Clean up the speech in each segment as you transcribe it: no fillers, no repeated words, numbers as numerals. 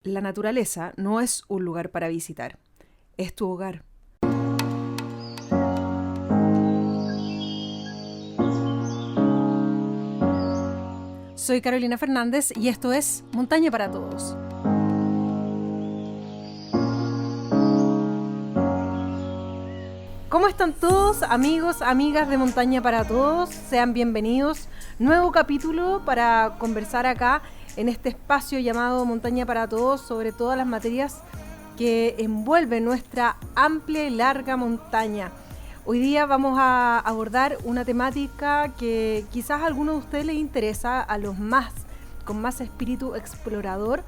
La naturaleza no es un lugar para visitar, es tu hogar. Soy Carolina Fernández y esto es Montaña para Todos. ¿Cómo están todos, amigos, amigas de Montaña para Todos? Sean bienvenidos. Nuevo capítulo para conversar acá en este espacio llamado Montaña para Todos sobre todas las materias que envuelven nuestra amplia y larga montaña. Hoy día vamos a abordar una temática que quizás a algunos de ustedes les interesa, a los más, con más espíritu explorador,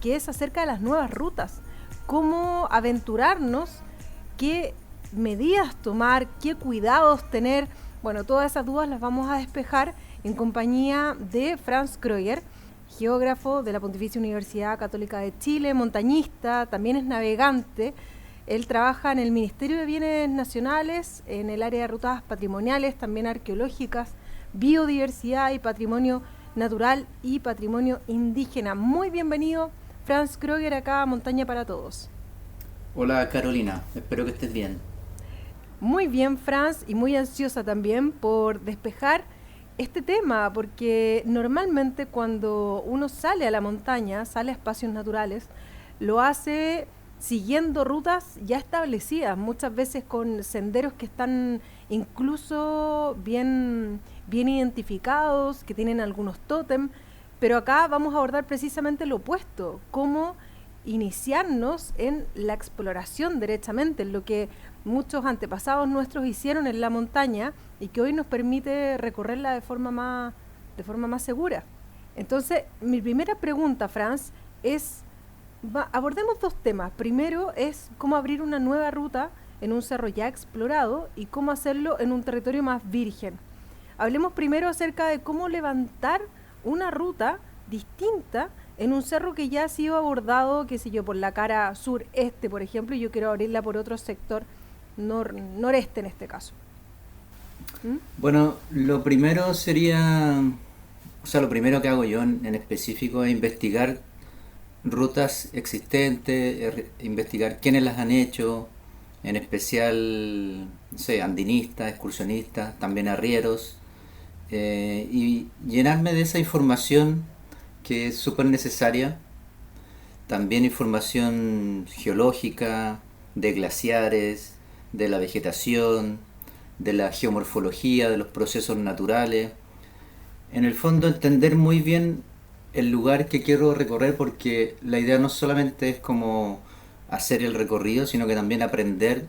que es acerca de las nuevas rutas. Cómo aventurarnos, qué medidas tomar, qué cuidados tener. Bueno, todas esas dudas las vamos a despejar en compañía de Franz Kröger, geógrafo de la Pontificia Universidad Católica de Chile, montañista, también es navegante. Él trabaja en el Ministerio de Bienes Nacionales, en el área de rutas patrimoniales, también arqueológicas, biodiversidad y patrimonio natural y patrimonio indígena. Muy bienvenido, Franz Kröger, acá a Montaña para Todos. Hola Carolina, espero que estés bien. Muy bien, Franz, y muy ansiosa también por despejar este tema, porque normalmente cuando uno sale a la montaña, sale a espacios naturales, lo hace siguiendo rutas ya establecidas, muchas veces con senderos que están incluso bien identificados, que tienen algunos tótem, pero acá vamos a abordar precisamente lo opuesto, cómo iniciarnos en la exploración derechamente, en lo que muchos antepasados nuestros hicieron en la montaña y que hoy nos permite recorrerla de forma más segura. Entonces, mi primera pregunta, Franz, es, abordemos dos temas. Primero es cómo abrir una nueva ruta en un cerro ya explorado y cómo hacerlo en un territorio más virgen. Hablemos primero acerca de cómo levantar una ruta distinta en un cerro que ya ha sido abordado, qué sé yo, por la cara sureste, por ejemplo, y yo quiero abrirla por otro sector noreste en este caso. Bueno, lo primero lo primero que hago yo en específico es investigar rutas existentes, investigar quiénes las han hecho, en especial, no sé, andinistas, excursionistas, también arrieros, y llenarme de esa información que es súper necesaria. También información geológica, de glaciares, de la vegetación, de la geomorfología, de los procesos naturales. En el fondo entender muy bien el lugar que quiero recorrer, porque la idea no solamente es como hacer el recorrido, sino que también aprender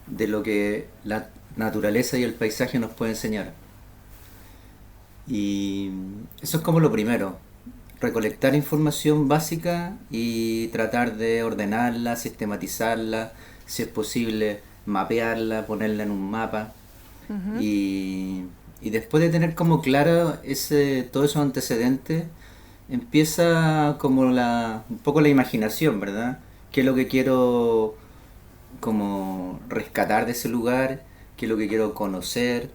de lo que la naturaleza y el paisaje nos puede enseñar. Y eso es como lo primero, recolectar información básica y tratar de ordenarla, sistematizarla, si es posible mapearla, ponerla en un mapa. Uh-huh. Y después de tener como claro todos esos antecedentes, empieza como un poco la imaginación, ¿verdad? ¿Qué es lo que quiero como rescatar de ese lugar? ¿Qué es lo que quiero conocer?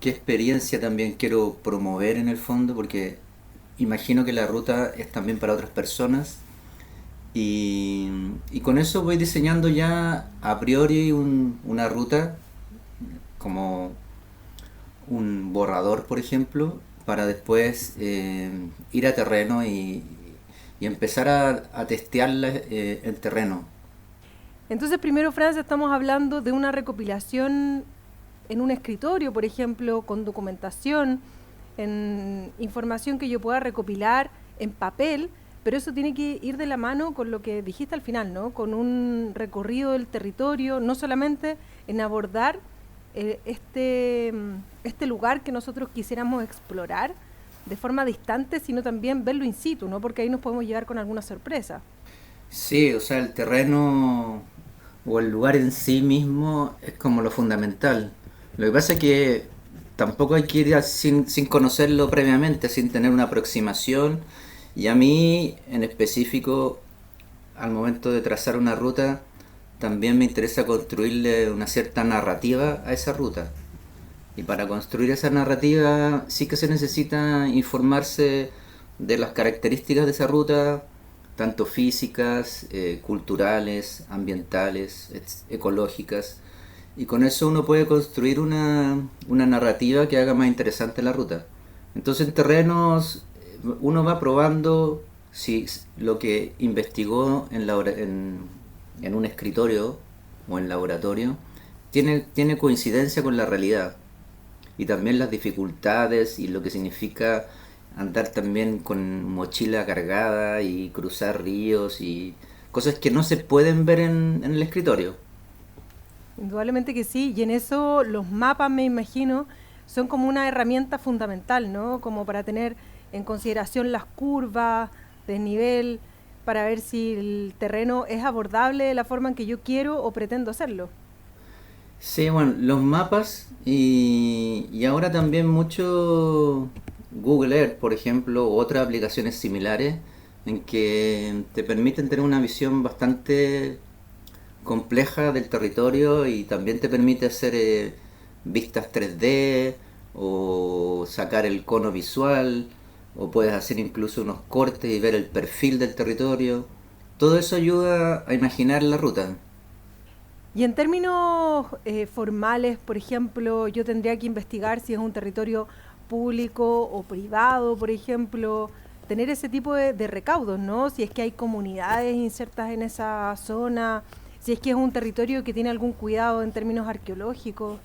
¿Qué experiencia también quiero promover en el fondo? Porque imagino que la ruta es también para otras personas. Y con eso voy diseñando ya a priori una ruta, como un borrador, por ejemplo, para después ir a terreno y empezar a testearla en terreno. Entonces, primero, Franz, estamos hablando de una recopilación en un escritorio, por ejemplo, con documentación, en información que yo pueda recopilar en papel, pero eso tiene que ir de la mano con lo que dijiste al final, ¿no? Con un recorrido del territorio, no solamente en abordar este lugar que nosotros quisiéramos explorar de forma distante, sino también verlo in situ, ¿no? Porque ahí nos podemos llevar con alguna sorpresa. Sí, o sea, el terreno o el lugar en sí mismo es como lo fundamental. Lo que pasa es que tampoco hay que ir sin conocerlo previamente, sin tener una aproximación. Y a mí, en específico, al momento de trazar una ruta, también me interesa construirle una cierta narrativa a esa ruta. Y para construir esa narrativa sí que se necesita informarse de las características de esa ruta, tanto físicas, culturales, ambientales, ecológicas, y con eso uno puede construir una narrativa que haga más interesante la ruta. Entonces en terrenos uno va probando si lo que investigó en un escritorio o en laboratorio tiene coincidencia con la realidad, y también las dificultades y lo que significa andar también con mochila cargada y cruzar ríos y cosas que no se pueden ver en el escritorio. Indudablemente que sí, y en eso los mapas, me imagino, son como una herramienta fundamental, ¿no? Como para tener en consideración las curvas, desnivel, para ver si el terreno es abordable de la forma en que yo quiero o pretendo hacerlo. Sí, bueno, los mapas y ahora también mucho Google Earth, por ejemplo, u otras aplicaciones similares en que te permiten tener una visión bastante compleja del territorio, y también te permite hacer vistas 3D o sacar el cono visual, o puedes hacer incluso unos cortes y ver el perfil del territorio. Todo eso ayuda a imaginar la ruta. Y en términos formales, por ejemplo, yo tendría que investigar si es un territorio público o privado, por ejemplo, tener ese tipo de recaudos, ¿no? Si es que hay comunidades insertas en esa zona, si es que es un territorio que tiene algún cuidado en términos arqueológicos.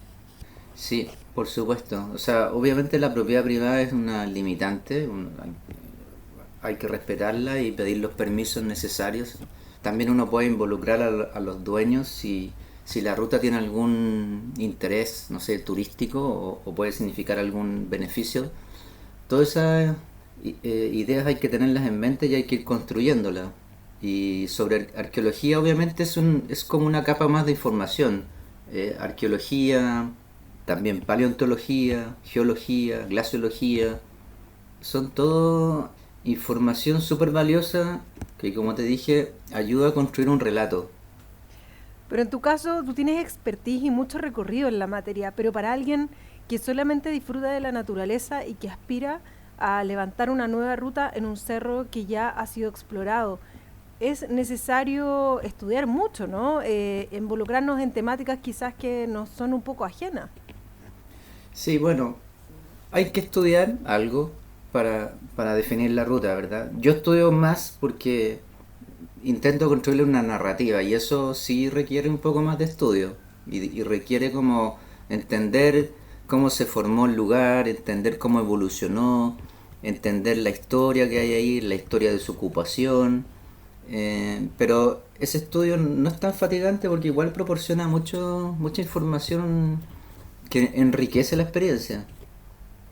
Sí, por supuesto. O sea, obviamente la propiedad privada es una limitante, hay que respetarla y pedir los permisos necesarios. También uno puede involucrar a los dueños si la ruta tiene algún interés, no sé, turístico, o puede significar algún beneficio. Todas esas ideas hay que tenerlas en mente y hay que ir construyéndolas. Y sobre arqueología, obviamente es como una capa más de información. Arqueología, también paleontología, geología, glaciología, son todo información súper valiosa que, como te dije, ayuda a construir un relato. Pero en tu caso, tú tienes expertise y mucho recorrido en la materia, pero para alguien que solamente disfruta de la naturaleza y que aspira a levantar una nueva ruta en un cerro que ya ha sido explorado, es necesario estudiar mucho, ¿no? Involucrarnos en temáticas quizás que nos son un poco ajenas. Sí, bueno, hay que estudiar algo para definir la ruta, ¿verdad? Yo estudio más porque intento construir una narrativa, y eso sí requiere un poco más de estudio, y requiere como entender cómo se formó el lugar, entender cómo evolucionó, entender la historia que hay ahí, la historia de su ocupación. Pero ese estudio no es tan fatigante porque igual proporciona mucha información que enriquece la experiencia.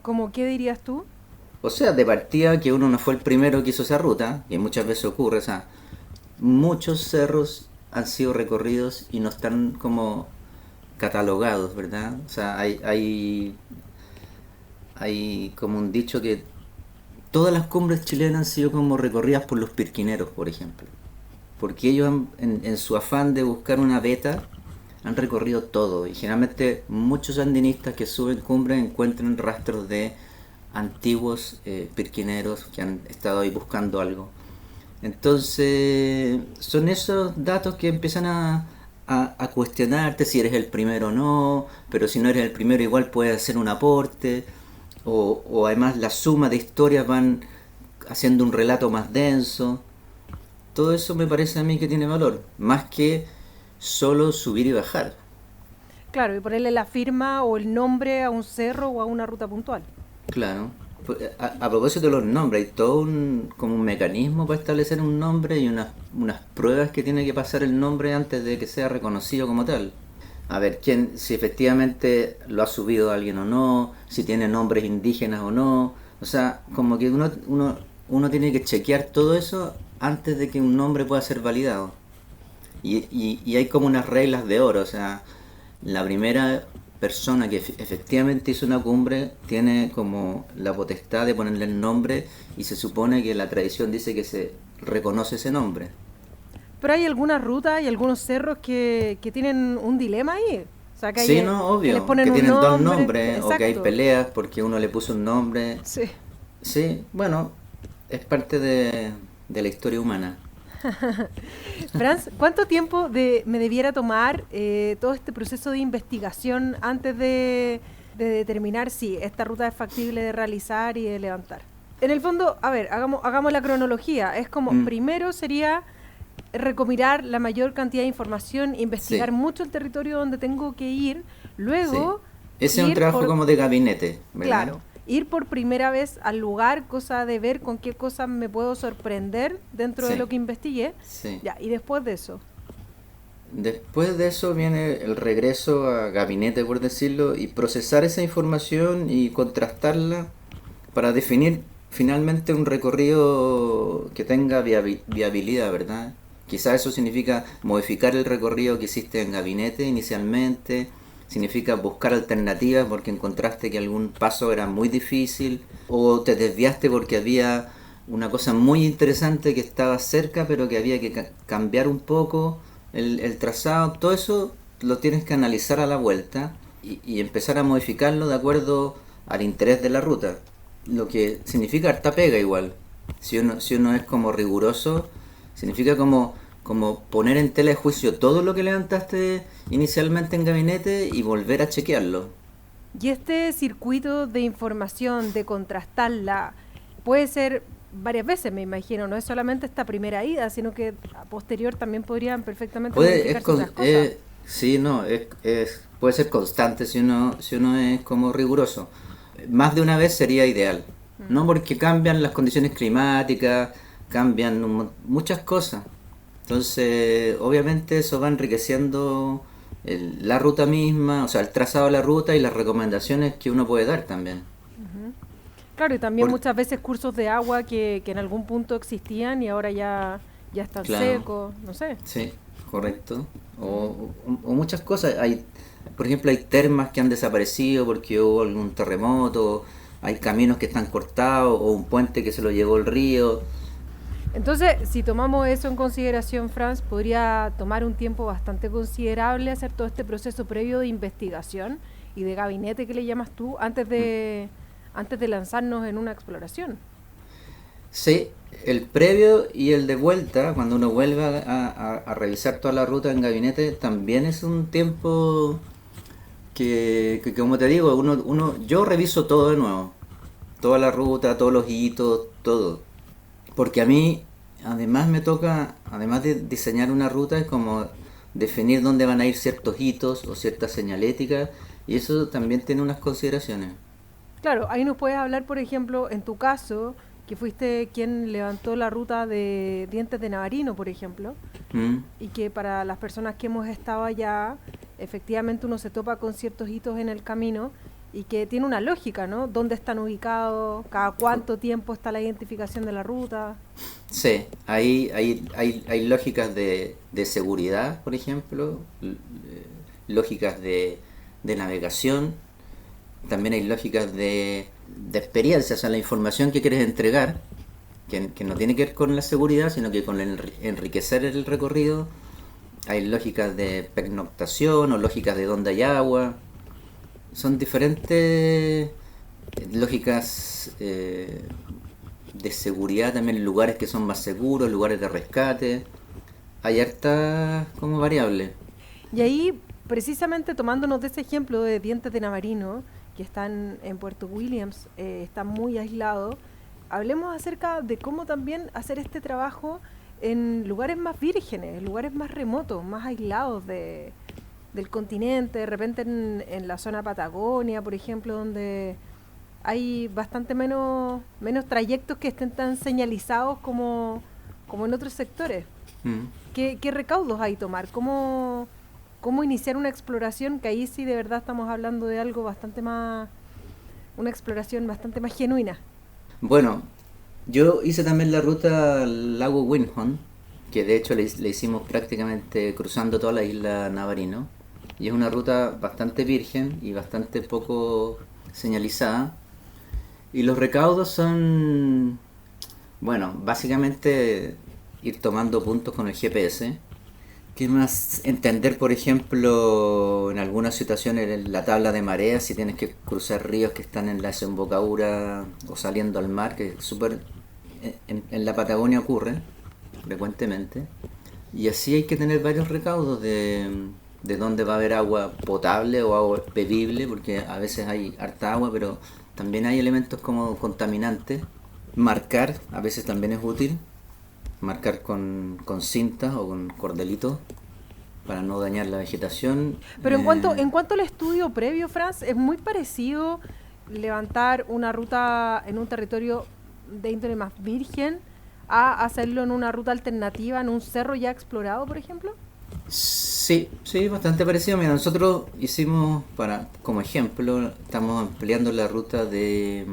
¿Cómo qué dirías tú? O sea, de partida que uno no fue el primero que hizo esa ruta, que muchas veces ocurre, o sea, muchos cerros han sido recorridos y no están como catalogados, ¿verdad? O sea, hay como un dicho que todas las cumbres chilenas han sido como recorridas por los pirquineros, por ejemplo. Porque ellos en su afán de buscar una beta han recorrido todo, y generalmente muchos andinistas que suben cumbres encuentran rastros de antiguos pirquineros que han estado ahí buscando algo. Entonces son esos datos que empiezan a cuestionarte si eres el primero o no, pero si no eres el primero igual puedes hacer un aporte, o además la suma de historias van haciendo un relato más denso. Todo eso me parece a mí que tiene valor, más que solo subir y bajar. Claro, y ponerle la firma o el nombre a un cerro o a una ruta puntual. Claro. A propósito de los nombres, hay todo como un mecanismo para establecer un nombre, y unas pruebas que tiene que pasar el nombre antes de que sea reconocido como tal. A ver, si efectivamente lo ha subido alguien o no, si tiene nombres indígenas o no. O sea, como que uno tiene que chequear todo eso antes de que un nombre pueda ser validado. Y hay como unas reglas de oro, o sea, la primera persona que efectivamente hizo una cumbre tiene como la potestad de ponerle el nombre, y se supone que la tradición dice que se reconoce ese nombre. Pero hay algunas rutas y algunos cerros que tienen un dilema ahí. O sea, Sí, no, que les obvio, ponen que un tienen dos nombre. nombres, o que hay Exacto. peleas porque uno le puso un nombre. Sí. Sí, bueno, es parte de la historia humana. Franz, ¿cuánto tiempo me debiera tomar todo este proceso de investigación antes de determinar si esta ruta es factible de realizar y de levantar? En el fondo, a ver, hagamos la cronología. Es como, primero sería recopilar la mayor cantidad de información, investigar mucho el territorio donde tengo que ir, luego... Sí. Ese es un trabajo como de gabinete, ¿verdad? Claro, ir por primera vez al lugar, cosa de ver con qué cosas me puedo sorprender dentro de lo que investigué. Sí. Ya, y después de eso... Después de eso viene el regreso a gabinete, por decirlo, y procesar esa información y contrastarla para definir finalmente un recorrido que tenga viabilidad, ¿verdad? Quizás eso significa modificar el recorrido que hiciste en gabinete inicialmente, significa buscar alternativas porque encontraste que algún paso era muy difícil, o te desviaste porque había una cosa muy interesante que estaba cerca pero que había que cambiar un poco el trazado. Todo eso lo tienes que analizar a la vuelta y empezar a modificarlo de acuerdo al interés de la ruta, lo que significa harta pega igual. Si uno es como riguroso, significa como poner en tela de juicio todo lo que levantaste inicialmente en gabinete y volver a chequearlo. Y este circuito de información, de contrastarla, puede ser varias veces, me imagino. No es solamente esta primera ida, sino que a posterior también podrían perfectamente modificarse otras cosas. Sí, no, puede ser constante si uno es como riguroso. Más de una vez sería ideal, ¿no? Porque cambian las condiciones climáticas, cambian muchas cosas. Entonces, obviamente eso va enriqueciendo la ruta misma, o sea, el trazado de la ruta y las recomendaciones que uno puede dar también. Claro, y también muchas veces cursos de agua que en algún punto existían y ahora ya están secos, no sé. Sí, correcto. O muchas cosas. Por ejemplo, hay termas que han desaparecido porque hubo algún terremoto, hay caminos que están cortados o un puente que se lo llevó el río. Entonces, si tomamos eso en consideración, Franz, podría tomar un tiempo bastante considerable hacer todo este proceso previo de investigación y de gabinete que le llamas tú antes de lanzarnos en una exploración. Sí, el previo y el de vuelta, cuando uno vuelve a revisar toda la ruta en gabinete, también es un tiempo que como te digo, yo reviso todo de nuevo, toda la ruta, todos los hitos, todo. Porque a mí, además me toca, además de diseñar una ruta, es como definir dónde van a ir ciertos hitos o ciertas señaléticas, y eso también tiene unas consideraciones. Claro, ahí nos puedes hablar, por ejemplo, en tu caso, que fuiste quien levantó la ruta de Dientes de Navarino, por ejemplo, y que para las personas que hemos estado allá, efectivamente uno se topa con ciertos hitos en el camino, y que tiene una lógica, ¿no? ¿Dónde están ubicados? ¿Cada cuánto tiempo está la identificación de la ruta? Sí, hay lógicas de seguridad, por ejemplo, lógicas de navegación, también hay lógicas de experiencia, o sea, la información que quieres entregar, que no tiene que ver con la seguridad, sino que con enriquecer el recorrido. Hay lógicas de pernoctación o lógicas de dónde hay agua. Son diferentes lógicas de seguridad, también lugares que son más seguros, lugares de rescate. Hay harta como variable. Y ahí, precisamente tomándonos de ese ejemplo de Dientes de Navarino, que están en Puerto Williams, están muy aislados, hablemos acerca de cómo también hacer este trabajo en lugares más vírgenes, lugares más remotos, más aislados del continente, de repente en la zona Patagonia, por ejemplo, donde hay bastante menos trayectos que estén tan señalizados como en otros sectores. ¿Qué recaudos hay tomar? ¿Cómo iniciar una exploración? Que ahí sí de verdad estamos hablando de algo bastante más, una exploración bastante más genuina. Bueno, yo hice también la ruta al lago Windhorn, que de hecho le hicimos prácticamente cruzando toda la isla Navarino. Y es una ruta bastante virgen y bastante poco señalizada. Y los recaudos son, bueno, básicamente ir tomando puntos con el GPS. ¿Qué más? Entender, por ejemplo, en algunas situaciones la tabla de mareas, si tienes que cruzar ríos que están en la desembocadura o saliendo al mar, que súper en la Patagonia ocurre. frecuentemente. Y así hay que tener varios recaudos de dónde va a haber agua potable o agua bebible, porque a veces hay harta agua, pero también hay elementos como contaminantes. Marcar a veces también es útil, marcar con cintas o con cordelitos para no dañar la vegetación. Pero en cuanto al estudio previo, Franz, es muy parecido levantar una ruta en un territorio de índole más virgen a hacerlo en una ruta alternativa, en un cerro ya explorado, por ejemplo. Sí, sí, bastante parecido. Mira, nosotros hicimos, como ejemplo, estamos ampliando la ruta de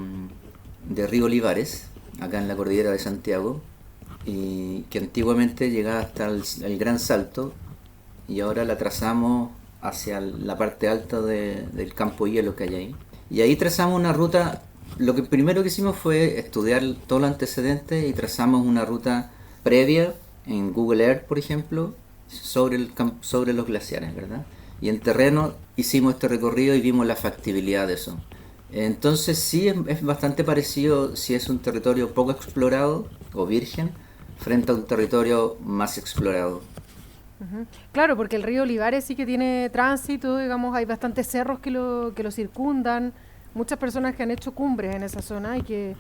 Río Olivares, acá en la cordillera de Santiago, y que antiguamente llegaba hasta el Gran Salto, y ahora la trazamos hacia la parte alta del campo hielo que hay ahí. Y ahí trazamos una ruta. Lo que primero que hicimos fue estudiar todos los antecedentes y trazamos una ruta previa en Google Earth, por ejemplo, sobre los glaciares, ¿verdad? Y en terreno hicimos este recorrido y vimos la factibilidad de eso. Entonces sí es bastante parecido si es un territorio poco explorado o virgen frente a un territorio más explorado. Ujú. Claro, porque el río Olivares sí que tiene tránsito, digamos, hay bastantes cerros que lo circundan, muchas personas que han hecho cumbres en esa zona y que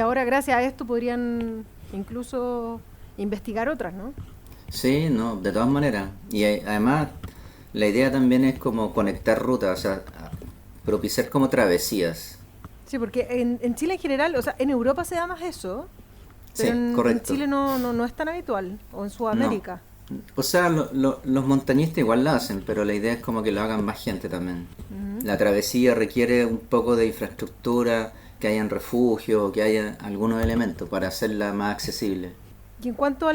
ahora gracias a esto podrían incluso investigar otras, ¿no? Sí, no, de todas maneras. Y además la idea también es como conectar rutas, o sea, propiciar como travesías. Sí, porque en Chile en general, o sea, en Europa se da más eso, Sí, pero en correcto. Chile no es tan habitual, o en No. Sudamérica. O sea, los montañistas igual lo hacen, pero la idea es como que lo hagan más gente también. Ujú. La travesía requiere un poco de infraestructura, que hayan refugio, que haya algunos elementos para hacerla más accesible. Y en cuanto a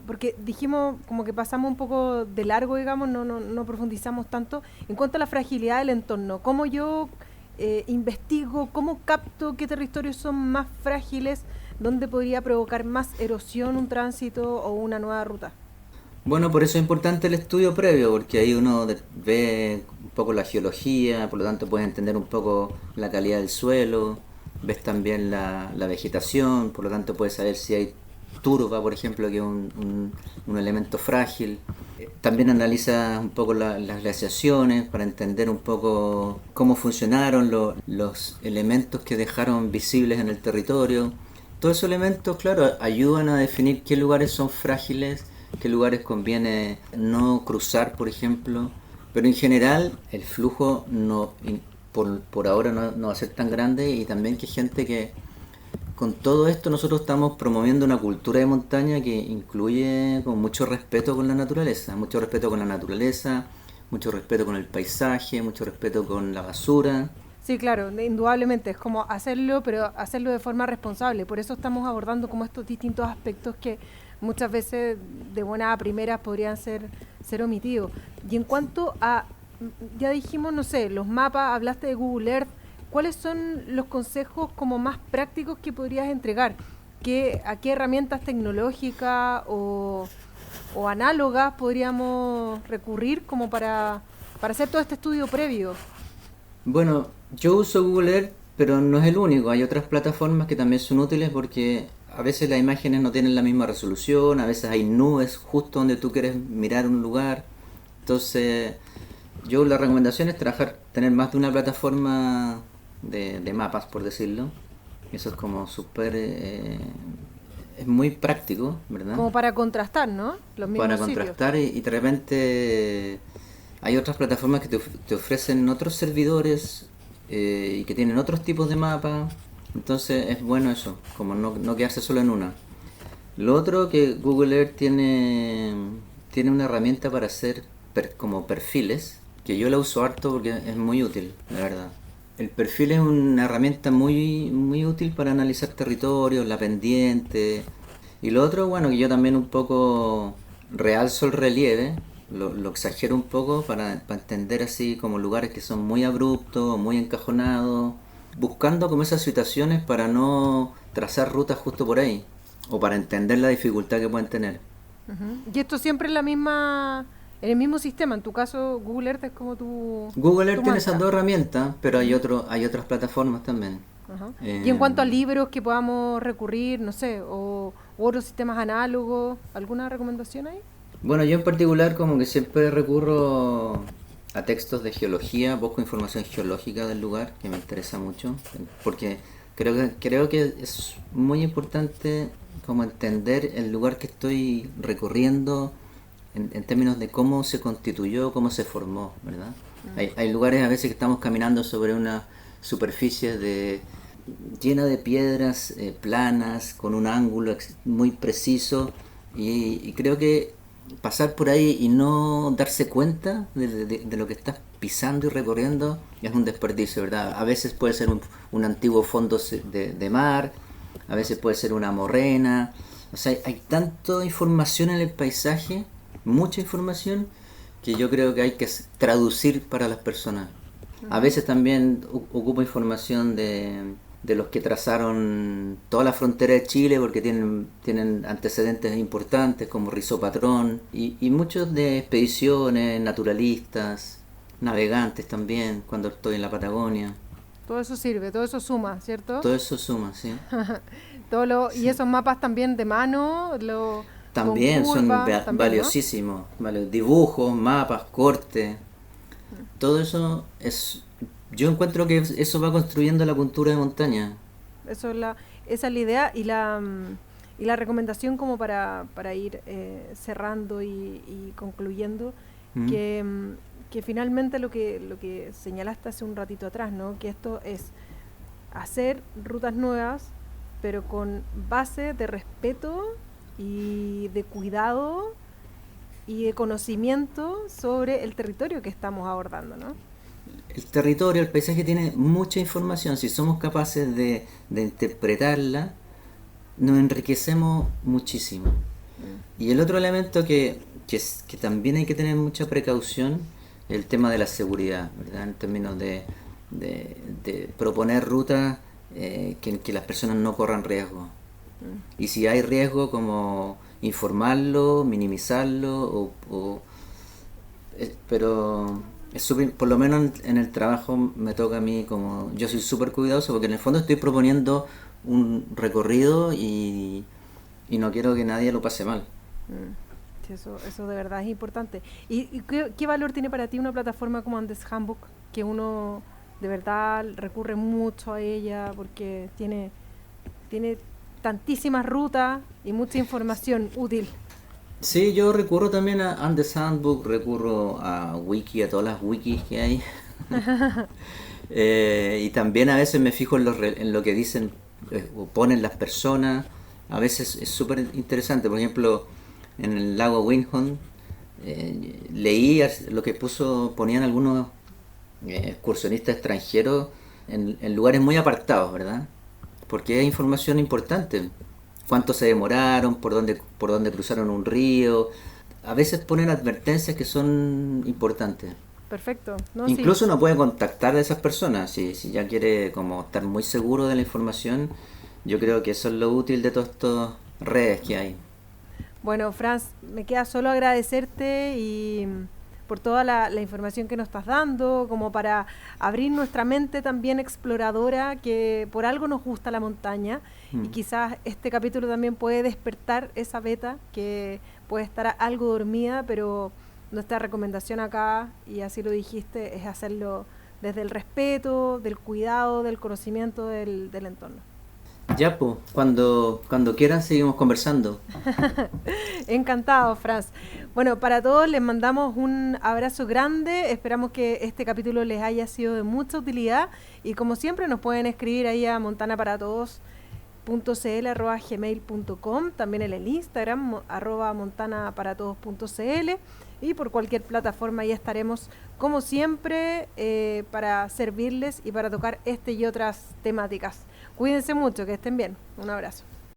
porque dijimos como que pasamos un poco de largo, digamos, no profundizamos tanto, en cuanto a la fragilidad del entorno, ¿cómo yo investigo, cómo capto qué territorios son más frágiles, dónde podría provocar más erosión un tránsito o una nueva ruta? Bueno, por eso es importante el estudio previo, porque ahí uno ve un poco la geología, por lo tanto puedes entender un poco la calidad del suelo, ves también la vegetación, por lo tanto puedes saber si hay turba, por ejemplo, que es un elemento frágil. También analiza un poco las glaciaciones para entender un poco cómo funcionaron los elementos que dejaron visibles en el territorio. Todos esos elementos, claro, ayudan a definir qué lugares son frágiles, qué lugares conviene no cruzar, por ejemplo. Pero en general el flujo por ahora no va a ser tan grande, y también que hay gente que con todo esto nosotros estamos promoviendo una cultura de montaña que incluye con mucho respeto con la naturaleza, mucho respeto con la naturaleza, mucho respeto con el paisaje, mucho respeto con la basura. Sí, claro, indudablemente, es como hacerlo, pero hacerlo de forma responsable. Por eso estamos abordando como estos distintos aspectos que muchas veces de buena a primera podrían ser omitidos. Y en cuanto a, ya dijimos, no sé, los mapas, hablaste de Google Earth, ¿cuáles son los consejos como más prácticos que podrías entregar? ¿A qué herramientas tecnológicas o análogas podríamos recurrir como para hacer todo este estudio previo? Bueno, yo uso Google Earth, pero no es el único. Hay otras plataformas que también son útiles porque a veces las imágenes no tienen la misma resolución, a veces hay nubes justo donde tú quieres mirar un lugar. Entonces, yo la recomendación es tener más de una plataforma de mapas, por decirlo. Eso es como súper... es muy práctico, ¿verdad? Como para contrastar, ¿no? Los mismos Para sitios. contrastar, y de repente hay otras plataformas que te ofrecen otros servidores y que tienen otros tipos de mapas. Entonces es bueno eso, como no quedarse solo en una. Lo otro que Google Earth tiene una herramienta para hacer como perfiles, que yo la uso harto porque es muy útil, la verdad. El perfil es una herramienta muy, muy útil para analizar territorios, la pendiente. Y lo otro, bueno, que yo también un poco realzo el relieve, lo exagero un poco para entender así como lugares que son muy abruptos, muy encajonados, buscando como esas situaciones para no trazar rutas justo por ahí, o para entender la dificultad que pueden tener. Ujú. Y esto siempre en el mismo sistema. En tu caso, Google Earth es como Google Earth tu tiene esas mantra. dos herramientas, pero hay otras plataformas también. Ajá. Y en cuanto a libros que podamos recurrir, no sé, o u otros sistemas análogos, ¿alguna recomendación ahí? Bueno, yo en particular como que siempre recurro a textos de geología, busco información geológica del lugar, que me interesa mucho, porque creo que es muy importante como entender el lugar que estoy recorriendo en términos de cómo se constituyó, cómo se formó, ¿verdad? Hay lugares a veces que estamos caminando sobre una superficie llena de piedras planas, con un ángulo muy preciso, y creo que pasar por ahí y no darse cuenta de lo que estás pisando y recorriendo es un desperdicio, ¿verdad? A veces puede ser un antiguo fondo de mar, a veces puede ser una morrena, o sea, hay tanta información en el paisaje, mucha información, que yo creo que hay que traducir para las personas. A veces también ocupo información de los que trazaron toda la frontera de Chile, porque tienen antecedentes importantes como Rizzo Patrón, y muchos de expediciones, naturalistas, navegantes también, cuando estoy en la Patagonia. Todo eso sirve, todo eso suma, ¿cierto? Todo eso suma, sí. Y Sí. esos mapas también de mano, con También son curvas, también, ¿no? valiosísimos, dibujos, mapas, cortes, todo eso es. Yo encuentro que eso va construyendo la cultura de montaña. Eso es esa es la idea y la recomendación como para ir cerrando y concluyendo, ¿Mm? que finalmente lo que señalaste hace un ratito atrás, ¿no? Que esto es hacer rutas nuevas, pero con base de respeto y de cuidado y de conocimiento sobre el territorio que estamos abordando, ¿no? El territorio, el paisaje tiene mucha información. Si somos capaces de interpretarla, nos enriquecemos muchísimo. Y el otro elemento que también hay que tener mucha precaución es el tema de la seguridad, ¿verdad? En términos de proponer rutas que las personas no corran riesgo. Y si hay riesgo, como informarlo, minimizarlo, pero por lo menos en el trabajo me toca a mí, como yo soy súper cuidadoso, porque en el fondo estoy proponiendo un recorrido y no quiero que nadie lo pase mal. Sí, eso de verdad es importante. ¿Y qué valor tiene para ti una plataforma como Andes Handbook, que uno de verdad recurre mucho a ella porque tiene tantísimas rutas y mucha información útil? Sí, yo recurro también a Andes Handbook, recurro a Wiki, a todas las wikis que hay. Y también a veces me fijo en lo que dicen o ponen las personas. A veces es súper interesante. Por ejemplo, en el lago Windhorn leí lo que ponían algunos excursionistas extranjeros en lugares muy apartados, ¿verdad? Porque es información importante. Cuánto se demoraron, por dónde cruzaron un río. A veces ponen advertencias que son importantes. Perfecto. No, Incluso sí. uno puede contactar a esas personas si ya quiere como estar muy seguro de la información. Yo creo que eso es lo útil de todas estas redes que hay. Bueno, Franz, me queda solo agradecerte y por toda la información que nos estás dando, como para abrir nuestra mente también exploradora, que por algo nos gusta la montaña, y quizás este capítulo también puede despertar esa beta que puede estar algo dormida, pero nuestra recomendación acá, y así lo dijiste, es hacerlo desde el respeto, del cuidado, del conocimiento del entorno. Ya, pues, cuando quieran seguimos conversando. Encantado, Franz. Bueno, para todos les mandamos un abrazo grande. Esperamos que este capítulo les haya sido de mucha utilidad. Y como siempre, nos pueden escribir ahí a montanaparatodos.cl@gmail.com, también en el Instagram @montanaparatodos.cl, y por cualquier plataforma ya estaremos como siempre para servirles y para tocar y otras temáticas. Cuídense mucho, que estén bien. Un abrazo.